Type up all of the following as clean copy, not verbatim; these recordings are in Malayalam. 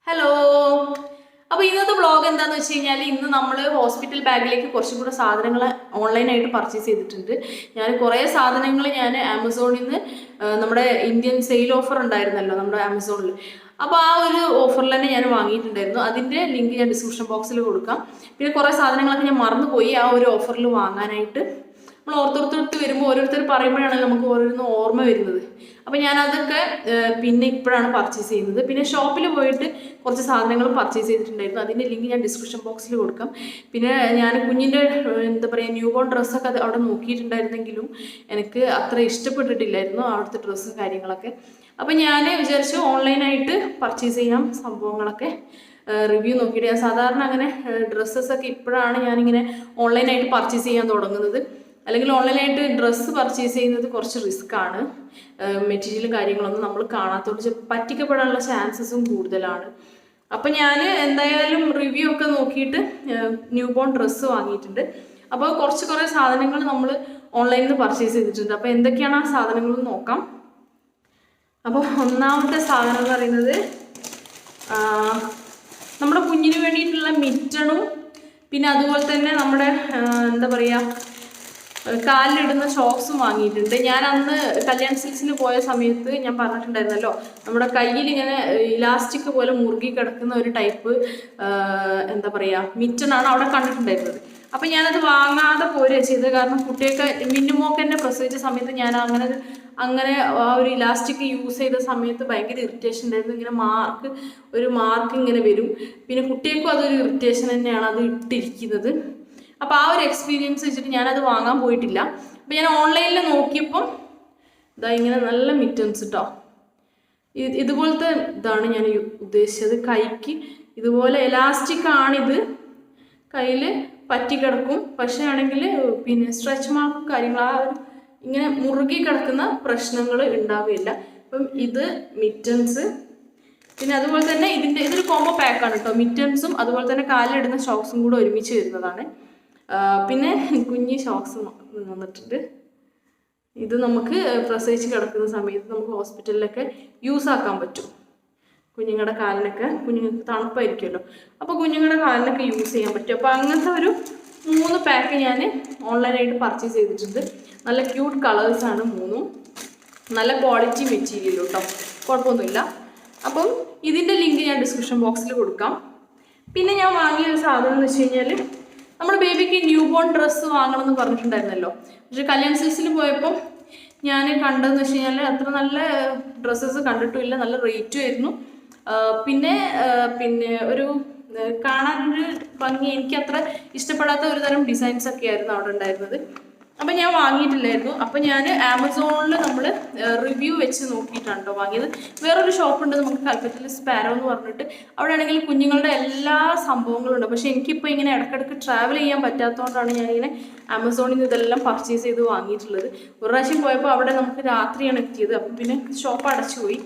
ഹലോ. അപ്പോൾ ഇന്നത്തെ വ്ളോഗ് എന്താണെന്ന് വെച്ച് കഴിഞ്ഞാൽ ഇന്ന് നമ്മൾ ഹോസ്പിറ്റൽ ബാഗിലേക്ക് കുറച്ചും കൂടെ സാധനങ്ങൾ ഓൺലൈനായിട്ട് പർച്ചേസ് ചെയ്തിട്ടുണ്ട്. ഞാൻ കുറേ സാധനങ്ങൾ ഞാൻ ആമസോണിൽ നിന്ന് നമ്മുടെ ഇന്ത്യൻ സെയിൽ ഓഫർ ഉണ്ടായിരുന്നല്ലോ നമ്മുടെ ആമസോണിൽ. അപ്പോൾ ആ ഒരു ഓഫറിൽ തന്നെ ഞാൻ വാങ്ങിയിട്ടുണ്ടായിരുന്നു. അതിൻ്റെ ലിങ്ക് ഞാൻ ഡിസ്ക്രിപ്ഷൻ ബോക്സിൽ കൊടുക്കാം. പിന്നെ കുറേ സാധനങ്ങളൊക്കെ ഞാൻ മറന്നുപോയി ആ ഒരു ഓഫറിൽ വാങ്ങാനായിട്ട്. നമ്മൾ ഓരോരുത്തർക്ക് വരുമ്പോൾ ഓരോരുത്തർ പറയുമ്പോഴാണ് നമുക്ക് ഓരോന്ന് ഓർമ്മ വരുന്നത്. അപ്പോൾ ഞാനതൊക്കെ പിന്നെ ഇപ്പോഴാണ് പർച്ചേസ് ചെയ്യുന്നത്. പിന്നെ ഷോപ്പിൽ പോയിട്ട് കുറച്ച് സാധനങ്ങൾ പർച്ചേസ് ചെയ്തിട്ടുണ്ടായിരുന്നു. അതിൻ്റെ ലിങ്ക് ഞാൻ ഡിസ്ക്രിപ്ഷൻ ബോക്സിൽ കൊടുക്കാം. പിന്നെ ഞാൻ കുഞ്ഞിൻ്റെ എന്താ പറയുക ന്യൂ ബോൺ ഡ്രസ്സൊക്കെ അത് അവിടെ നോക്കിയിട്ടുണ്ടായിരുന്നെങ്കിലും എനിക്ക് അത്ര ഇഷ്ടപ്പെട്ടിട്ടില്ലായിരുന്നു അവിടുത്തെ ഡ്രസ്സും കാര്യങ്ങളൊക്കെ. അപ്പോൾ ഞാൻ വിചാരിച്ചു ഓൺലൈനായിട്ട് പർച്ചേസ് ചെയ്യാം സംഭവങ്ങളൊക്കെ. റിവ്യൂ നോക്കിയിട്ട് ഞാൻ സാധാരണ അങ്ങനെ ഡ്രസ്സസൊക്കെ ഇപ്പോഴാണ് ഞാനിങ്ങനെ ഓൺലൈനായിട്ട് പർച്ചേസ് ചെയ്യാൻ തുടങ്ങുന്നത്. അല്ലെങ്കിൽ ഓൺലൈനായിട്ട് ഡ്രസ്സ് പർച്ചേസ് ചെയ്യുന്നത് കുറച്ച് റിസ്ക്കാണ്. മെറ്റീരിയലും കാര്യങ്ങളൊന്നും നമ്മൾ കാണാത്തോണ്ട് പറ്റിക്കപ്പെടാനുള്ള ചാൻസസും കൂടുതലാണ്. അപ്പം ഞാൻ എന്തായാലും റിവ്യൂ ഒക്കെ നോക്കിയിട്ട് ന്യൂ ബോൺ ഡ്രസ്സ് വാങ്ങിയിട്ടുണ്ട്. അപ്പോൾ കുറേ സാധനങ്ങൾ നമ്മൾ ഓൺലൈനിൽ നിന്ന് പർച്ചേസ് ചെയ്തിട്ടുണ്ട്. അപ്പോൾ എന്തൊക്കെയാണ് ആ സാധനങ്ങൾ നോക്കാം. അപ്പോൾ ഒന്നാമത്തെ സാധനം എന്ന് പറയുന്നത് നമ്മുടെ കുഞ്ഞിന് വേണ്ടിയിട്ടുള്ള മിറ്റണും പിന്നെ അതുപോലെ തന്നെ നമ്മുടെ എന്താ പറയുക കാലിലിടുന്ന ഷോക്സും വാങ്ങിയിട്ടുണ്ട്. ഞാൻ അന്ന് കല്യാൺ സിൽക്സിന് പോയ സമയത്ത് ഞാൻ പറഞ്ഞിട്ടുണ്ടായിരുന്നല്ലോ, നമ്മുടെ കയ്യിൽ ഇങ്ങനെ ഇലാസ്റ്റിക് പോലെ മുറുകി കിടക്കുന്ന ഒരു ടൈപ്പ് എന്താ പറയുക മിറ്റനാണ് അവിടെ കണ്ടിട്ടുണ്ടായിരുന്നത്. അപ്പം ഞാനത് വാങ്ങാതെ പോരുകയാണ് ചെയ്തത്. കാരണം കുട്ടിയൊക്കെ മിന്നുമോക്ക് തന്നെ പ്രസവിച്ച സമയത്ത് ഞാൻ അങ്ങനെ ആ ഒരു ഇലാസ്റ്റിക് യൂസ് ചെയ്ത സമയത്ത് ഭയങ്കര ഇറിറ്റേഷൻ ഉണ്ടായിരുന്നു. ഇങ്ങനെ മാർക്ക് ഇങ്ങനെ വരും. പിന്നെ കുട്ടികൾക്കും അതൊരു ഇറിറ്റേഷൻ തന്നെയാണ് അത് ഇട്ടിരിക്കുന്നത്. അപ്പോൾ ആ ഒരു എക്സ്പീരിയൻസ് വെച്ചിട്ട് ഞാനത് വാങ്ങാൻ പോയിട്ടില്ല. അപ്പോൾ ഞാൻ ഓൺലൈനിൽ നോക്കിയപ്പം ഇതാ ഇങ്ങനെ നല്ല മിറ്റൻസ് കേട്ടോ. ഇതുപോലത്തെ ഇതാണ് ഞാൻ ഉദ്ദേശിച്ചത്. കൈക്ക് ഇതുപോലെ എലാസ്റ്റിക് ആണിത്, കയ്യിൽ പറ്റിക്കിടക്കും. പക്ഷേ ആണെങ്കിൽ പിന്നെ സ്ട്രെച്ച് മാർക്ക് കാര്യങ്ങൾ ആ ഒരു ഇങ്ങനെ മുറുകി കിടക്കുന്ന പ്രശ്നങ്ങൾ ഉണ്ടാവുകയില്ല. അപ്പം ഇത് മിറ്റൻസ്. പിന്നെ അതുപോലെ തന്നെ ഇതൊരു കോംബോ പാക്കാണ് കേട്ടോ. മിറ്റൻസും അതുപോലെ തന്നെ കാലിലിടുന്ന ഷോക്സും കൂടെ ഒരുമിച്ച് വരുന്നതാണ്. പിന്നെ കുഞ്ഞി ഷോക്സ് വന്നിട്ടുണ്ട്. ഇത് നമുക്ക് പ്രസവിച്ച് കിടക്കുന്ന സമയത്ത് നമുക്ക് ഹോസ്പിറ്റലിലൊക്കെ യൂസ് ആക്കാൻ പറ്റും. കുഞ്ഞുങ്ങളുടെ കാലിനൊക്കെ, കുഞ്ഞുങ്ങൾക്ക് തണുപ്പായിരിക്കുമല്ലോ, അപ്പോൾ കുഞ്ഞുങ്ങളുടെ കാലിനൊക്കെ യൂസ് ചെയ്യാൻ പറ്റും. അപ്പോൾ അങ്ങനത്തെ ഒരു 3 പാക്ക് ഞാൻ ഓൺലൈനായിട്ട് പർച്ചേസ് ചെയ്തിട്ടുണ്ട്. നല്ല ക്യൂട്ട് കളേഴ്സാണ് 3ഉം. നല്ല ക്വാളിറ്റി മെറ്റീരിയലും കേട്ടോ, കുഴപ്പമൊന്നുമില്ല. അപ്പം ഇതിൻ്റെ ലിങ്ക് ഞാൻ ഡിസ്ക്രിപ്ഷൻ ബോക്സിൽ കൊടുക്കാം. പിന്നെ ഞാൻ വാങ്ങിയ ഒരു സാധനം എന്ന് വെച്ച് കഴിഞ്ഞാൽ നമ്മുടെ ബേബിക്ക് ന്യൂ ബോൺ ഡ്രസ്സ് വാങ്ങണമെന്ന് പറഞ്ഞിട്ടുണ്ടായിരുന്നല്ലോ. പക്ഷേ കല്യാൺ സിൽക്സിൽ പോയപ്പോൾ ഞാൻ കണ്ടതെന്ന് വെച്ച് കഴിഞ്ഞാൽ അത്ര നല്ല ഡ്രസ്സസ് കണ്ടിട്ടുമില്ല, നല്ല റേറ്റും ആയിരുന്നു. പിന്നെ ഒരു കാണാനൊരു ഭംഗി, എനിക്ക് അത്ര ഇഷ്ടപ്പെടാത്ത ഒരു തരം ഡിസൈൻസ് ഒക്കെ ആയിരുന്നു അവിടെ ഉണ്ടായിരുന്നത്. അപ്പം ഞാൻ വാങ്ങിയിട്ടില്ലായിരുന്നു. അപ്പം ഞാൻ ആമസോണിൽ നമ്മൾ റിവ്യൂ വെച്ച് നോക്കിയിട്ടാണ് കേട്ടോ വാങ്ങിയത്. വേറൊരു ഷോപ്പുണ്ട് നമുക്ക് കൽപ്പറ്റയിൽ, സ്പാരോ എന്ന് പറഞ്ഞിട്ട്. അവിടെ ആണെങ്കിൽ കുഞ്ഞുങ്ങളുടെ എല്ലാ സംഭവങ്ങളും ഉണ്ട്. പക്ഷേ എനിക്കിപ്പോൾ ഇങ്ങനെ ഇടയ്ക്കിടയ്ക്ക് ട്രാവൽ ചെയ്യാൻ പറ്റാത്തതുകൊണ്ടാണ് ഞാനിങ്ങനെ ആമസോണിൽ നിന്ന് ഇതെല്ലാം പർച്ചേസ് ചെയ്ത് വാങ്ങിയിട്ടുള്ളത്. ഒരു പ്രാവശ്യം പോയപ്പോൾ അവിടെ നമുക്ക് രാത്രിയാണ് എത്തിയത്. അപ്പം പിന്നെ ഷോപ്പ് അടച്ചുപോയി.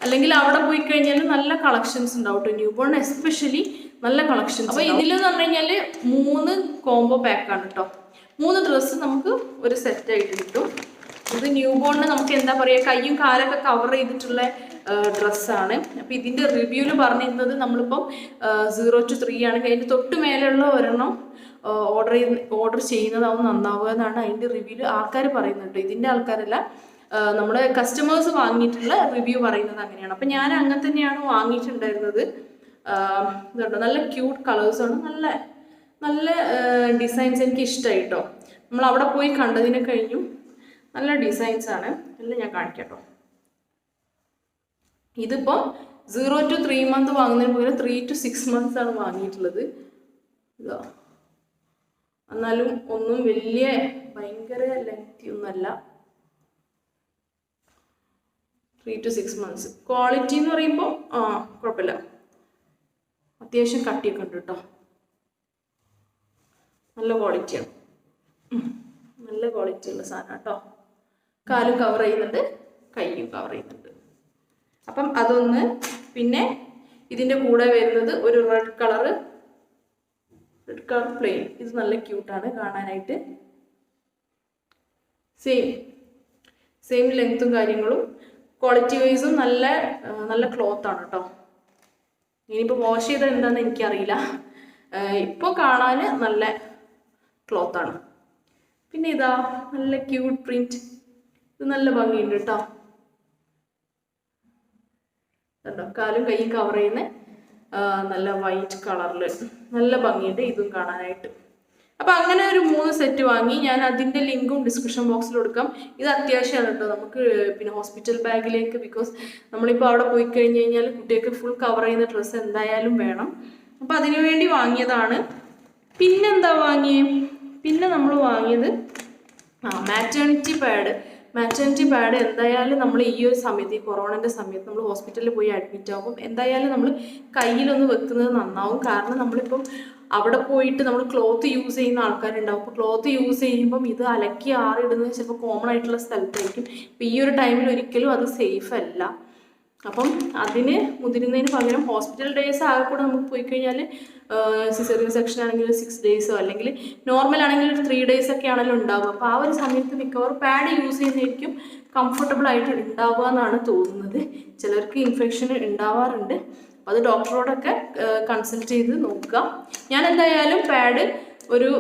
അല്ലെങ്കിൽ അവിടെ പോയി കഴിഞ്ഞാൽ നല്ല കളക്ഷൻസ് ഉണ്ടാവും കേട്ടോ, ന്യൂ ബോൺ എസ്പെഷ്യലി നല്ല കളക്ഷൻസ്. അപ്പോൾ ഇതിലെന്ന് പറഞ്ഞു കഴിഞ്ഞാൽ 3 കോംബോ പാക്കാണ് കേട്ടോ. 3 ഡ്രസ്സ് നമുക്ക് ഒരു സെറ്റായിട്ട് കിട്ടും. ഇത് ന്യൂ ബോണിന് നമുക്ക് എന്താ പറയുക, കയ്യും കാലൊക്കെ കവർ ചെയ്തിട്ടുള്ള ഡ്രസ്സാണ്. അപ്പോൾ ഇതിൻ്റെ റിവ്യൂവിൽ പറഞ്ഞിരുന്നത് നമ്മളിപ്പം 0 to 3 ആണെങ്കിൽ അതിൻ്റെ തൊട്ട് മേലെയുള്ള ഒരെണ്ണം ഓർഡർ ചെയ്യുന്നതാവും നന്നാവുക എന്നാണ് അതിൻ്റെ റിവ്യൂവിൽ ആൾക്കാർ പറയുന്നുണ്ട്. ഇതിൻ്റെ ആൾക്കാരല്ല, നമ്മുടെ കസ്റ്റമേഴ്സ് വാങ്ങിയിട്ടുള്ള റിവ്യൂ പറയുന്നത് അങ്ങനെയാണ്. അപ്പം ഞാൻ അങ്ങനെ തന്നെയാണ് വാങ്ങിയിട്ടുണ്ടായിരുന്നത്. ഇതുണ്ട്, നല്ല ക്യൂട്ട് കളേഴ്സാണ്, നല്ല ഡിസൈൻസ് എനിക്ക് ഇഷ്ടമായി കേട്ടോ. നമ്മൾ അവിടെ പോയി കണ്ടതിനെ കഴിഞ്ഞും നല്ല ഡിസൈൻസാണ്. എല്ലാം ഞാൻ കാണിക്കാം കേട്ടോ. ഇതിപ്പോൾ 0 to 3 month വാങ്ങുന്നതിന് പകരം 3 to 6 months ആണ് വാങ്ങിയിട്ടുള്ളത്. ഇതാ, എന്നാലും ഒന്നും വലിയ ഭയങ്കര ലെങ്തി ഒന്നുമല്ല. 3 to 6 months ക്വാളിറ്റി എന്ന് പറയുമ്പോൾ കുഴപ്പമില്ല, അത്യാവശ്യം കട്ടിയൊക്കെ ഉണ്ട് കേട്ടോ. നല്ല ക്വാളിറ്റിയാണ്, നല്ല ക്വാളിറ്റി ഉള്ള സാധനം കേട്ടോ. കാലും കവർ ചെയ്യുന്നുണ്ട്, കൈയും കവർ ചെയ്യുന്നുണ്ട്. അപ്പം അതൊന്ന്. പിന്നെ ഇതിൻ്റെ കൂടെ വരുന്നത് ഒരു റെഡ് കളർ പ്ലെയിൻ. ഇത് നല്ല ക്യൂട്ടാണ് കാണാനായിട്ട്. സെയിം ലെങ്ത്തും കാര്യങ്ങളും ക്വാളിറ്റി വൈസും നല്ല ക്ലോത്താണ് കേട്ടോ. ഇനിയിപ്പോൾ വാഷ് ചെയ്തത് എന്താണെന്ന് എനിക്കറിയില്ല. ഇപ്പോൾ കാണാൻ നല്ല ക്ലോത്താണ്. പിന്നെ ഇതാ നല്ല ക്യൂട്ട് പ്രിന്റ്, ഇത് നല്ല ഭംഗിയുണ്ട് കേട്ടോ. കണ്ടോ, കാലും കൈയും കവർ ചെയ്യുന്ന നല്ല വൈറ്റ് കളറിൽ നല്ല ഭംഗിയുണ്ട് ഇതും കാണാനായിട്ട്. അപ്പം അങ്ങനെ ഒരു 3 സെറ്റ് വാങ്ങി. ഞാൻ അതിൻ്റെ ലിങ്കും ഡിസ്ക്രിപ്ഷൻ ബോക്സിൽ കൊടുക്കാം. ഇത് അത്യാവശ്യമാണ് കേട്ടോ നമുക്ക്, പിന്നെ ഹോസ്പിറ്റൽ ബാഗിലേക്ക്. ബിക്കോസ് നമ്മളിപ്പോൾ അവിടെ പോയി കഴിഞ്ഞ് കഴിഞ്ഞാൽ കുട്ടികൾക്ക് ഫുൾ കവർ ചെയ്യുന്ന ഡ്രസ്സ് എന്തായാലും വേണം. അപ്പം അതിനു വേണ്ടി വാങ്ങിയതാണ്. പിന്നെന്താ വാങ്ങിയേ? പിന്നെ നമ്മൾ വാങ്ങിയത് മാറ്റേണിറ്റി പാഡ്. മാറ്റേണിറ്റി പാഡ് എന്തായാലും നമ്മൾ ഈ ഒരു സമയത്ത്, ഈ കൊറോണൻ്റെ സമയത്ത് നമ്മൾ ഹോസ്പിറ്റലിൽ പോയി അഡ്മിറ്റ് ആകുമ്പോൾ എന്തായാലും നമ്മൾ കയ്യിലൊന്ന് വെക്കുന്നത് നന്നാവും. കാരണം നമ്മളിപ്പം അവിടെ പോയിട്ട് നമ്മൾ ക്ലോത്ത് യൂസ് ചെയ്യുന്ന ആൾക്കാരുണ്ടാവും. അപ്പോൾ ക്ലോത്ത് യൂസ് ചെയ്യുമ്പം ഇത് അലക്കി ആറിടുന്നത് ചിലപ്പോൾ കോമൺ ആയിട്ടുള്ള സ്ഥലത്തായിരിക്കും. അപ്പോൾ ഈ ഒരു ടൈമിൽ ഒരിക്കലും അത് സേഫ് അല്ല. അപ്പം അതിന് മുതിരുന്നതിന് പകരം ഹോസ്പിറ്റൽ ഡേയ്സ് ആകെ കൂടെ നമുക്ക് പോയി കഴിഞ്ഞാൽ സിസേറിയൻ സെക്ഷൻ ആണെങ്കിൽ 6 ഡേയ്സോ അല്ലെങ്കിൽ നോർമൽ ആണെങ്കിൽ 3 ഡേയ്സ് ഒക്കെ ആണല്ലോ ഉണ്ടാവുക. അപ്പോൾ ആ ഒരു സമയത്ത് മിക്കവാറും പാഡ് യൂസ് ചെയ്യുന്നതായിരിക്കും കംഫർട്ടബിൾ ആയിട്ട് ഉണ്ടാവുക എന്നാണ് തോന്നുന്നത്. ചിലർക്ക് ഇൻഫെക്ഷൻ ഉണ്ടാവാറുണ്ട്. അപ്പോൾ അത് ഡോക്ടറോടൊക്കെ കൺസൾട്ട് ചെയ്ത് നോക്കുക. ഞാൻ എന്തായാലും പാഡ് ഒരു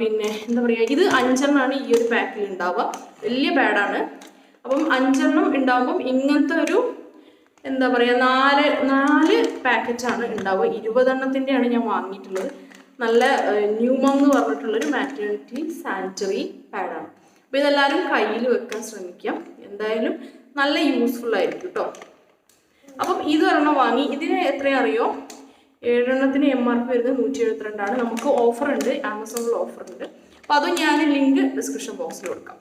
പിന്നെ എന്താ പറയുക, ഇത് 5 എണ്ണമാണ് ഈ ഒരു പാക്കിൽ ഉണ്ടാവുക. വലിയ പാഡാണ്. അപ്പം 5 എണ്ണം ഉണ്ടാകുമ്പം ഇങ്ങനത്തെ ഒരു എന്താ പറയുക 4 പാക്കറ്റാണ് ഉണ്ടാവുക. 20 എണ്ണത്തിൻ്റെയാണ് ഞാൻ വാങ്ങിയിട്ടുള്ളത്. നല്ല ന്യൂമം എന്ന് പറഞ്ഞിട്ടുള്ളൊരു മാറ്റേണിറ്റി സാനിറ്ററി പാഡാണ്. അപ്പോൾ ഇതെല്ലാവരും കയ്യിൽ വെക്കാൻ ശ്രമിക്കാം. എന്തായാലും നല്ല യൂസ്ഫുൾ ആയിരിക്കും കേട്ടോ. അപ്പം ഇത് ഒരെണ്ണം വാങ്ങി. ഇതിന് എത്രയും അറിയോ? 7 എണ്ണത്തിന് MRP വരുന്നത് 172 ആണ്. നമുക്ക് ഓഫർ ഉണ്ട്, ആമസോണിൽ ഓഫർ ഉണ്ട്. അപ്പോൾ അതും ഞാൻ ലിങ്ക് ഡിസ്ക്രിപ്ഷൻ ബോക്സിൽ കൊടുക്കാം.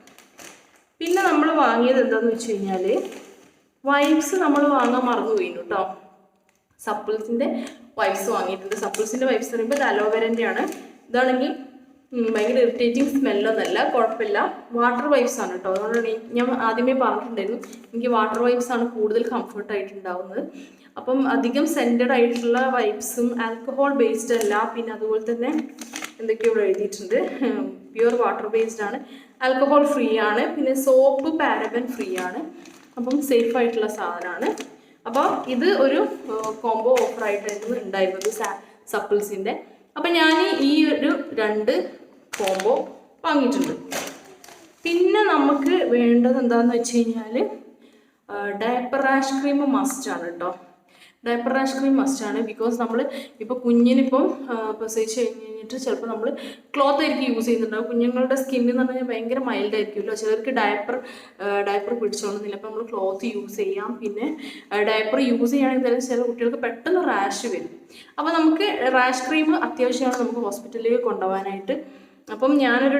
പിന്നെ നമ്മൾ വാങ്ങിയത് എന്താണെന്ന് വെച്ച് കഴിഞ്ഞാൽ വൈപ്സ് നമ്മൾ വാങ്ങാൻ മറന്നുപോയി കേട്ടോ. സപ്പിൾസിൻ്റെ വൈപ്സ് വാങ്ങിയിട്ടുണ്ട്. സപ്പിൾസിൻ്റെ വൈപ്സ് പറയുമ്പോൾ ഇത് അലോവേരൻ്റെ ആണ്. ഇതാണെങ്കിൽ ഭയങ്കര ഇറിറ്റേറ്റിംഗ് സ്മെല്ലൊന്നല്ല, കുഴപ്പമില്ല. വാട്ടർ വൈപ്സ് ആണ് കേട്ടോ. അതുകൊണ്ടാണ് ഞാൻ ആദ്യമേ പറഞ്ഞിട്ടുണ്ടായിരുന്നു എനിക്ക് വാട്ടർ വൈപ്സ് ആണ് കൂടുതൽ കംഫർട്ടായിട്ടുണ്ടാവുന്നത്. അപ്പം അധികം സെൻറ്റഡ് ആയിട്ടുള്ള വൈപ്സും ആൽക്കഹോൾ ബേസ്ഡ് അല്ല. പിന്നെ അതുപോലെ തന്നെ എന്തൊക്കെയോ ഇവിടെ എഴുതിയിട്ടുണ്ട്, പ്യുവർ വാട്ടർ ബേസ്ഡ് ആണ്, ആൽക്കഹോൾ ഫ്രീ ആണ്, പിന്നെ സോപ്പ് പാരബൻ ഫ്രീ ആണ്. അപ്പം സേഫ് ആയിട്ടുള്ള സാധനമാണ്. അപ്പോൾ ഇത് ഒരു കോംബോ ഓഫറായിട്ടായിരുന്നു ഉണ്ടായിരുന്നത് സപ്പിൾസിൻ്റെ. അപ്പം ഞാൻ ഈ ഒരു 2 കോംബോ വാങ്ങിയിട്ടുണ്ട്. പിന്നെ നമുക്ക് വേണ്ടത് എന്താണെന്ന് വെച്ച് കഴിഞ്ഞാൽ ഡയപ്പർ റാഷ് ക്രീം മസ്റ്റാണ് കേട്ടോ. ഡയപ്പർ റാഷ് ക്രീം മസ്റ്റാണ്. ബിക്കോസ് നമ്മൾ ഇപ്പോൾ കുഞ്ഞിനിപ്പം പ്രസവിച്ച് കഴിഞ്ഞിട്ട് ചിലപ്പോൾ നമ്മൾ ക്ലോത്ത് ആയിരിക്കും യൂസ് ചെയ്യുന്നുണ്ടാവും. കുഞ്ഞുങ്ങളുടെ സ്കിൻ എന്ന് പറഞ്ഞാൽ ഭയങ്കര മൈൽഡ് ആയിരിക്കുമല്ലോ. ചിലർക്ക് ഡയപ്പർ പിടിച്ചോളുന്നില്ല. അപ്പോൾ നമ്മൾ ക്ലോത്ത് യൂസ് ചെയ്യാം. പിന്നെ ഡയപ്പർ യൂസ് ചെയ്യുകയാണെങ്കിൽ തന്നെ ചില കുട്ടികൾക്ക് പെട്ടെന്ന് റാഷ് വരും. അപ്പോൾ നമുക്ക് റാഷ് ക്രീം അത്യാവശ്യമാണ് നമുക്ക് ഹോസ്പിറ്റലിലേക്ക് കൊണ്ടുപോകാനായിട്ട്. അപ്പം ഞാനൊരു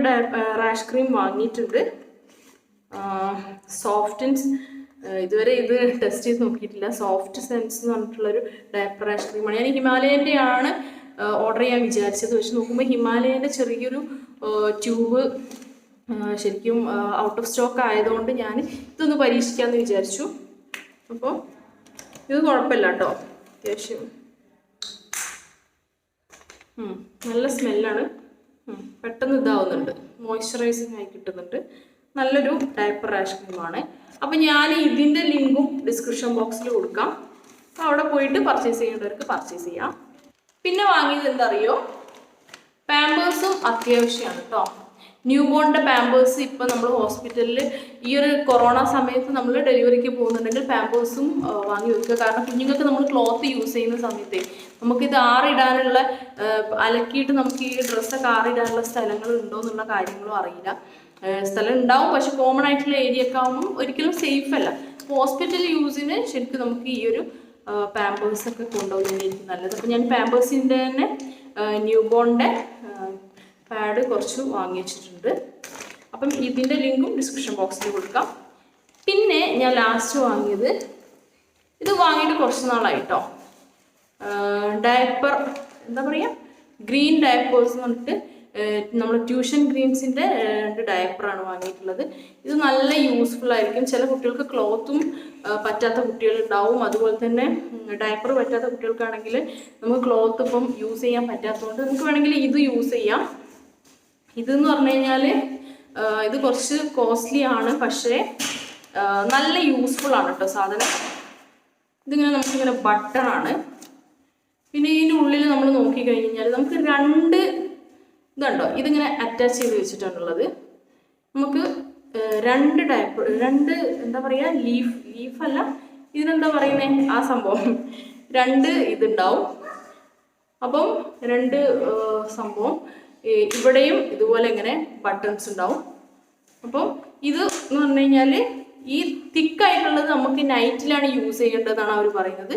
റാഷ് ക്രീം വാങ്ങിയിട്ടുണ്ട്. സോഫ്റ്റൻസ്, ഇതുവരെ ഇത് ടെസ്റ്റ് ചെയ്ത് നോക്കിയിട്ടില്ല. സോഫ്റ്റ് സെൻസ് എന്ന് പറഞ്ഞിട്ടുള്ളൊരു ഡയപ്പർ റാഷ് ക്രീമാണ്. ഞാൻ ഹിമാലയൻ്റെ ആണ് ഓർഡർ ചെയ്യാൻ വിചാരിച്ചത്. പക്ഷെ നോക്കുമ്പോൾ ഹിമാലയൻ്റെ ചെറിയൊരു ട്യൂബ് ശരിക്കും ഔട്ട് ഓഫ് സ്റ്റോക്ക് ആയതുകൊണ്ട് ഞാൻ ഇതൊന്ന് പരീക്ഷിക്കാമെന്ന് വിചാരിച്ചു. അപ്പോൾ ഇത് കുഴപ്പമില്ല കേട്ടോ, അത്യാവശ്യം നല്ല സ്മെല്ലാണ്. പെട്ടെന്ന് ഇതാവുന്നുണ്ട്, മോയ്സ്ചറൈസിങ് ആയി കിട്ടുന്നുണ്ട്. നല്ലൊരു ഡയപ്പർ റാഷ് ക്രീമാണ്. അപ്പം ഞാൻ ഇതിൻ്റെ ലിങ്കും ഡിസ്ക്രിപ്ഷൻ ബോക്സിൽ കൊടുക്കാം. അപ്പോൾ അവിടെ പോയിട്ട് പർച്ചേസ് ചെയ്യേണ്ടവർക്ക് പർച്ചേസ് ചെയ്യാം. പിന്നെ വാങ്ങിയത് എന്താ അറിയോ, പാമ്പേഴ്സും അത്യാവശ്യമാണ് കേട്ടോ. ന്യൂ ബോണിൻ്റെ പാമ്പേഴ്സ് ഇപ്പം നമ്മൾ ഹോസ്പിറ്റലിൽ ഈ ഒരു കൊറോണ സമയത്ത് നമ്മൾ ഡെലിവറിക്ക് പോകുന്നുണ്ടെങ്കിൽ പാമ്പേഴ്സും വാങ്ങി വെക്കുക. കാരണം കുഞ്ഞുങ്ങൾക്ക് നമ്മൾ ക്ലോത്ത് യൂസ് ചെയ്യുന്ന സമയത്ത് നമുക്കിത് ആറിടാനുള്ള അലക്കിയിട്ട് നമുക്ക് ഈ ഡ്രസ്സൊക്കെ ആറിടാനുള്ള സ്ഥലങ്ങൾ ഉണ്ടോ എന്നുള്ള കാര്യങ്ങളും അറിയില്ല. സ്ഥലം ഉണ്ടാവും, പക്ഷെ കോമൺ ആയിട്ടുള്ള ഏരിയ ഒക്കെ ആകുമ്പം ഒരിക്കലും സേഫ് അല്ല. ഹോസ്പിറ്റൽ യൂസിന് ശരിക്കും നമുക്ക് ഈ ഒരു പാമ്പേഴ്സൊക്കെ കൊണ്ടുപോകുന്നതായിരിക്കും നല്ലത്. അപ്പോൾ ഞാൻ പാമ്പേഴ്സിൻ്റെ തന്നെ ന്യൂ ബോണിൻ്റെ പാഡ് കുറച്ച് വാങ്ങി വെച്ചിട്ടുണ്ട്. അപ്പം ഇതിൻ്റെ ലിങ്കും ഡിസ്ക്രിപ്ഷൻ ബോക്സിൽ കൊടുക്കാം. പിന്നെ ഞാൻ ലാസ്റ്റ് വാങ്ങിയത്, ഇത് വാങ്ങിയിട്ട് കുറച്ച് നാളായിട്ടോ, ഡയപ്പർ എന്താ പറയുക, ഗ്രീൻ ഡയപ്പേഴ്സ് എന്ന് പറഞ്ഞിട്ട് നമ്മൾ ട്യൂഷൻ ഗ്രീൻസിൻ്റെ 2 ഡയപ്പറാണ് വാങ്ങിയിട്ടുള്ളത്. ഇത് നല്ല യൂസ്ഫുൾ ആയിരിക്കും. ചില കുട്ടികൾക്ക് ക്ലോത്തും പറ്റാത്ത കുട്ടികളുണ്ടാവും. അതുപോലെ തന്നെ ഡയപ്പർ പറ്റാത്ത കുട്ടികൾക്കാണെങ്കിൽ നമുക്ക് ക്ലോത്ത് ഇപ്പം യൂസ് ചെയ്യാൻ പറ്റാത്തതുകൊണ്ട് നമുക്ക് വേണമെങ്കിൽ ഇത് യൂസ് ചെയ്യാം. ഇതെന്ന് പറഞ്ഞു കഴിഞ്ഞാൽ ഇത് കുറച്ച് കോസ്റ്റ്ലി ആണ്, പക്ഷേ നല്ല യൂസ്ഫുൾ ആണ് കേട്ടോ സാധനം. ഇതിങ്ങനെ നമുക്കിങ്ങനെ ബട്ടണാണ്, കഴിഞ്ഞാൽ നമുക്ക് രണ്ട് ഇതുണ്ടോ, ഇതിങ്ങനെ അറ്റാച്ച് ചെയ്ത് വെച്ചിട്ടാണുള്ളത്. നമുക്ക് രണ്ട് എന്താ പറയുക, ലീഫല്ല, ഇതിനെന്താ പറയുന്നത് ആ സംഭവം, രണ്ട് ഇതുണ്ടാവും. അപ്പം രണ്ട് സംഭവം ഇവിടെയും ഇതുപോലെ ഇങ്ങനെ ബട്ടൺസ് ഉണ്ടാവും. അപ്പം ഇത് എന്ന് പറഞ്ഞു കഴിഞ്ഞാൽ ഈ തിക്കായിട്ടുള്ളത് നമുക്ക് നൈറ്റിലാണ് യൂസ് ചെയ്യേണ്ടതെന്നാണ് അവർ പറയുന്നത്.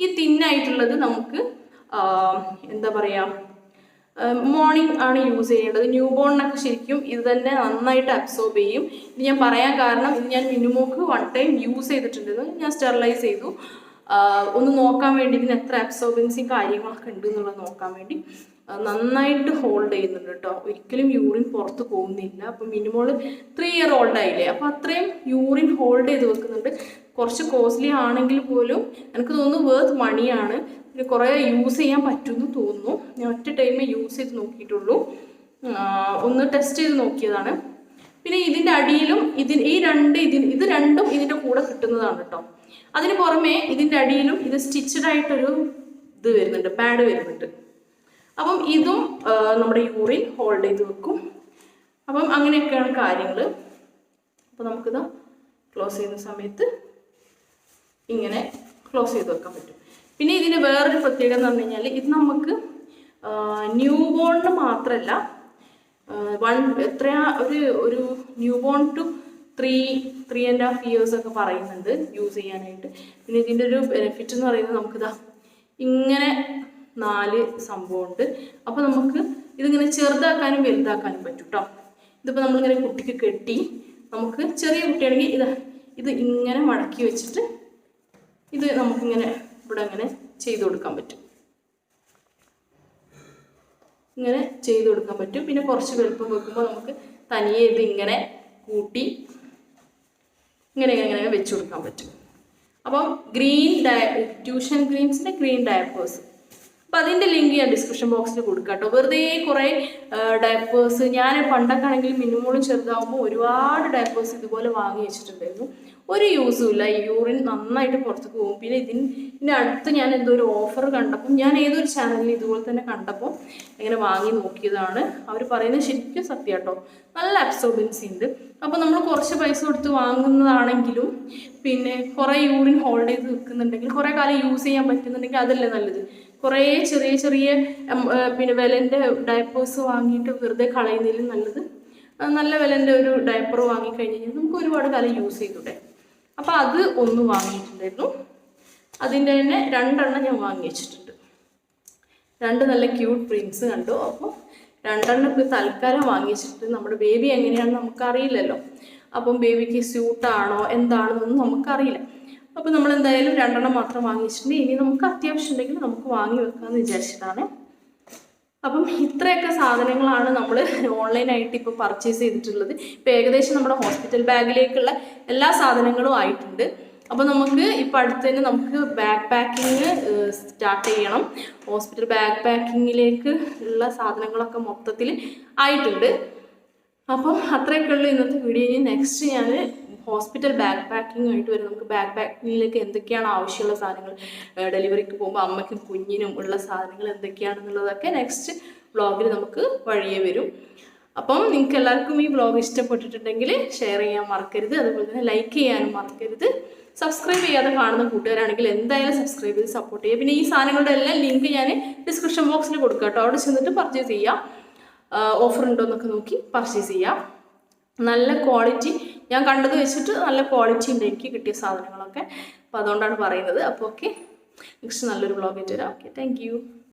ഈ തിന്നായിട്ടുള്ളത് നമുക്ക് എന്താ പറയുക, മോർണിംഗ് ആണ് യൂസ് ചെയ്യേണ്ടത്. ന്യൂ ബോണിനൊക്കെ ശരിക്കും ഇത് തന്നെ നന്നായിട്ട് അബ്സോർബ് ചെയ്യും. ഇത് ഞാൻ പറയാൻ കാരണം, ഇത് ഞാൻ മിനുമോക്ക് 1 ടൈം യൂസ് ചെയ്തിട്ടുണ്ടെന്ന്, ഞാൻ സ്റ്റെറിലൈസ് ചെയ്തു. ഒന്ന് നോക്കാൻ വേണ്ടി ഇതിന് എത്ര അബ്സോർബൻസി കാര്യങ്ങളൊക്കെ ഉണ്ട് എന്നുള്ളത് നോക്കാൻ വേണ്ടി നന്നായിട്ട് ഹോൾഡ് ചെയ്യുന്നുണ്ട് കേട്ടോ. ഒരിക്കലും യൂറിൻ പുറത്ത് പോകുന്നില്ല. അപ്പം മിനിമോള് 3 ഇയർ ഓൾഡ് ആയില്ലേ, അപ്പം അത്രയും യൂറിൻ ഹോൾഡ് ചെയ്ത് വെക്കുന്നുണ്ട്. കുറച്ച് കോസ്റ്റ്ലി ആണെങ്കിൽ പോലും എനിക്ക് തോന്നുന്നു വേർത്ത് മണിയാണ്. ഇത് കുറേ യൂസ് ചെയ്യാൻ പറ്റുമെന്ന് തോന്നുന്നു. ഞാൻ ഒറ്റ ടൈമേ യൂസ് ചെയ്ത് നോക്കിയിട്ടുള്ളൂ, ഒന്ന് ടെസ്റ്റ് ചെയ്ത് നോക്കിയതാണ്. പിന്നെ ഇതിൻ്റെ അടിയിലും ഇത് രണ്ടും ഇതിൻ്റെ കൂടെ കിട്ടുന്നതാണ് കേട്ടോ. അതിന് പുറമെ ഇതിൻ്റെ അടിയിലും ഇത് സ്റ്റിച്ചഡ് ആയിട്ടൊരു ഇത് വരുന്നുണ്ട്, പാഡ് വരുന്നുണ്ട്. അപ്പം ഇതും നമ്മുടെ യൂറിൻ ഹോൾഡ് ചെയ്ത് വെക്കും. അപ്പം അങ്ങനെയൊക്കെയാണ് കാര്യങ്ങൾ. അപ്പോൾ നമുക്കിത് ക്ലോസ് ചെയ്യുന്ന സമയത്ത് ഇങ്ങനെ ക്ലോസ് ചെയ്ത് വെക്കാൻ പറ്റും. പിന്നെ ഇതിന് വേറൊരു പ്രത്യേകത എന്ന് പറഞ്ഞു കഴിഞ്ഞാൽ, ഇത് നമുക്ക് ന്യൂ ബോണിന് മാത്രമല്ല, ഒരു ന്യൂ ബോൺ ടു 3.5 years ഒക്കെ പറയുന്നുണ്ട് യൂസ് ചെയ്യാനായിട്ട്. പിന്നെ ഇതിൻ്റെ ഒരു ബെനിഫിറ്റ് എന്ന് പറയുന്നത് നമുക്കിതാ ഇങ്ങനെ 4 സംഭവമുണ്ട്. അപ്പോൾ നമുക്ക് ഇതിങ്ങനെ ചെറുതാക്കാനും വലുതാക്കാനും പറ്റും കേട്ടോ. ഇതിപ്പോൾ നമ്മളിങ്ങനെ കുട്ടിക്ക് കെട്ടി, നമുക്ക് ചെറിയ കുട്ടിയാണെങ്കിൽ ഇത് ഇങ്ങനെ മടക്കി വെച്ചിട്ട് ഇത് നമുക്കിങ്ങനെ ഇവിടെ അങ്ങനെ ചെയ്ത് കൊടുക്കാൻ പറ്റും. ഇങ്ങനെ ചെയ്ത് കൊടുക്കാൻ പറ്റും. പിന്നെ കുറച്ച് വലുപ്പം വെക്കുമ്പോൾ നമുക്ക് തനിയെ ഇത് ഇങ്ങനെ കൂട്ടി ഇങ്ങനെ വെച്ച് കൊടുക്കാൻ പറ്റും. അപ്പം ട്യൂഷൻ ഗ്രീൻസിൻ്റെ ഗ്രീൻ ഡയപ്പേഴ്സ്, അപ്പം അതിൻ്റെ ലിങ്ക് ഞാൻ ഡിസ്ക്രിപ്ഷൻ ബോക്സിൽ കൊടുക്കാം കേട്ടോ. വെറുതെ കുറേ ഡയപ്പേഴ്സ്, ഞാൻ പണ്ടൊക്കെ ആണെങ്കിൽ മിനിമോളും ചെറുതാവുമ്പോൾ ഒരുപാട് ഡയപ്പേഴ്സ് ഇതുപോലെ വാങ്ങി വെച്ചിട്ടുണ്ടായിരുന്നു. ഒരു യൂസും ഇല്ല, യൂറിൻ നന്നായിട്ട് പുറത്തേക്ക് പോകും. പിന്നെ ഇതിൻ്റെ അടുത്ത് ഞാൻ എന്തോ ഒരു ഓഫർ കണ്ടപ്പം, ഞാൻ ഏതൊരു ചാനലിൽ ഇതുപോലെ തന്നെ കണ്ടപ്പോൾ ഇങ്ങനെ വാങ്ങി നോക്കിയതാണ്. അവർ പറയുന്നത് ശരിക്കും സത്യം കേട്ടോ, നല്ല അബ്സോർബൻസി ഉണ്ട്. അപ്പോൾ നമ്മൾ കുറച്ച് പൈസ കൊടുത്ത് വാങ്ങുന്നതാണെങ്കിലും പിന്നെ കുറേ യൂറിൻ ഹോൾഡ് ചെയ്ത് വെക്കുന്നുണ്ടെങ്കിൽ, കുറേ കാലം യൂസ് ചെയ്യാൻ പറ്റുന്നുണ്ടെങ്കിൽ അതല്ലേ നല്ലത്. കുറേ ചെറിയ പിന്നെ വിലൻ്റെ ഡയപ്പേഴ്സ് വാങ്ങിയിട്ട് വെറുതെ കളയുന്നതിലും നല്ലത് നല്ല വിലൻ്റെ ഒരു ഡയപ്പർ വാങ്ങിക്കഴിഞ്ഞ് കഴിഞ്ഞാൽ നമുക്ക് ഒരുപാട് കാലം യൂസ് ചെയ്തൂടെ. അപ്പോൾ അത് ഒന്ന് വാങ്ങിയിട്ടുണ്ടായിരുന്നു. അതിൻ്റെ തന്നെ 2 എണ്ണം ഞാൻ വാങ്ങി വെച്ചിട്ടുണ്ട്. 2 നല്ല ക്യൂട്ട് പ്രിൻസ് കണ്ടു. അപ്പോൾ 2 എണ്ണം ഇപ്പോൾ തൽക്കാലം വാങ്ങി വെച്ചിട്ട്, നമ്മുടെ ബേബി എങ്ങനെയാണെന്ന് നമുക്കറിയില്ലല്ലോ. അപ്പം ബേബിക്ക് സ്യൂട്ടാണോ എന്താണെന്നൊന്നും നമുക്കറിയില്ല. അപ്പോൾ നമ്മൾ എന്തായാലും 2 എണ്ണം മാത്രം വാങ്ങി വെച്ചിട്ടുണ്ട്. ഇനി നമുക്ക് അത്യാവശ്യം ഉണ്ടെങ്കിൽ നമുക്ക് വാങ്ങി വെക്കാമെന്ന് വിചാരിച്ചിട്ടാണ്. അപ്പം ഇത്രയൊക്കെ സാധനങ്ങളാണ് നമ്മൾ ഓൺലൈനായിട്ട് ഇപ്പോൾ പർച്ചേസ് ചെയ്തിട്ടുള്ളത്. ഇപ്പോൾ ഏകദേശം നമ്മുടെ ഹോസ്പിറ്റൽ ബാഗിലേക്കുള്ള എല്ലാ സാധനങ്ങളും ആയിട്ടുണ്ട്. അപ്പോൾ നമുക്ക് ഇപ്പോൾ അടുത്ത് തന്നെ നമുക്ക് ബാഗ് പാക്കിങ് സ്റ്റാർട്ട് ചെയ്യണം. ഹോസ്പിറ്റൽ ബാഗ് പാക്കിങ്ങിലേക്ക് ഉള്ള സാധനങ്ങളൊക്കെ മൊത്തത്തിൽ ആയിട്ടുണ്ട്. അപ്പം അത്രയൊക്കെ ഉള്ളൂ ഇന്നത്തെ വീഡിയോ. ഇനി നെക്സ്റ്റ് ഞാൻ ഹോസ്പിറ്റൽ ബാഗ് പാക്കിംഗ് ആയിട്ട് വരും. നമുക്ക് ബാഗ് പാക്കിങ്ങിലേക്ക് എന്തൊക്കെയാണ് ആവശ്യമുള്ള സാധനങ്ങൾ, ഡെലിവറിക്ക് പോകുമ്പോൾ അമ്മയ്ക്കും കുഞ്ഞിനും ഉള്ള സാധനങ്ങൾ എന്തൊക്കെയാണെന്നുള്ളതൊക്കെ നെക്സ്റ്റ് വ്ളോഗിൽ നമുക്ക് വഴിയേ വരും. അപ്പം നിങ്ങൾക്ക് എല്ലാവർക്കും ഈ വ്ളോഗ് ഇഷ്ടപ്പെട്ടിട്ടുണ്ടെങ്കിൽ ഷെയർ ചെയ്യാൻ മറക്കരുത്. അതുപോലെ തന്നെ ലൈക്ക് ചെയ്യാനും മറക്കരുത്. സബ്സ്ക്രൈബ് ചെയ്യാതെ കാണുന്ന കൂട്ടുകാരാണെങ്കിൽ എന്തായാലും സബ്സ്ക്രൈബ് ചെയ്ത് സപ്പോർട്ട് ചെയ്യുക. പിന്നെ ഈ സാധനങ്ങളുടെ എല്ലാം ലിങ്ക് ഞാൻ ഡിസ്ക്രിപ്ഷൻ ബോക്സിൽ കൊടുക്കാം കേട്ടോ. അവിടെ ചെന്നിട്ട് പർച്ചേസ് ചെയ്യാം. ഓഫർ ഉണ്ടോ എന്നൊക്കെ നോക്കി പർച്ചേസ് ചെയ്യാം. നല്ല ക്വാളിറ്റി, ഞാൻ കണ്ടത് വെച്ചിട്ട് നല്ല ക്വാളിറ്റി ഉണ്ട് എനിക്ക് കിട്ടിയ സാധനങ്ങളൊക്കെ. അപ്പോൾ അതുകൊണ്ടാണ് പറയുന്നത്. അപ്പോൾ ഓക്കെ, നെക്സ്റ്റ് നല്ലൊരു വ്ളോഗ് ആയിട്ട് വരാം. Okay, thank you.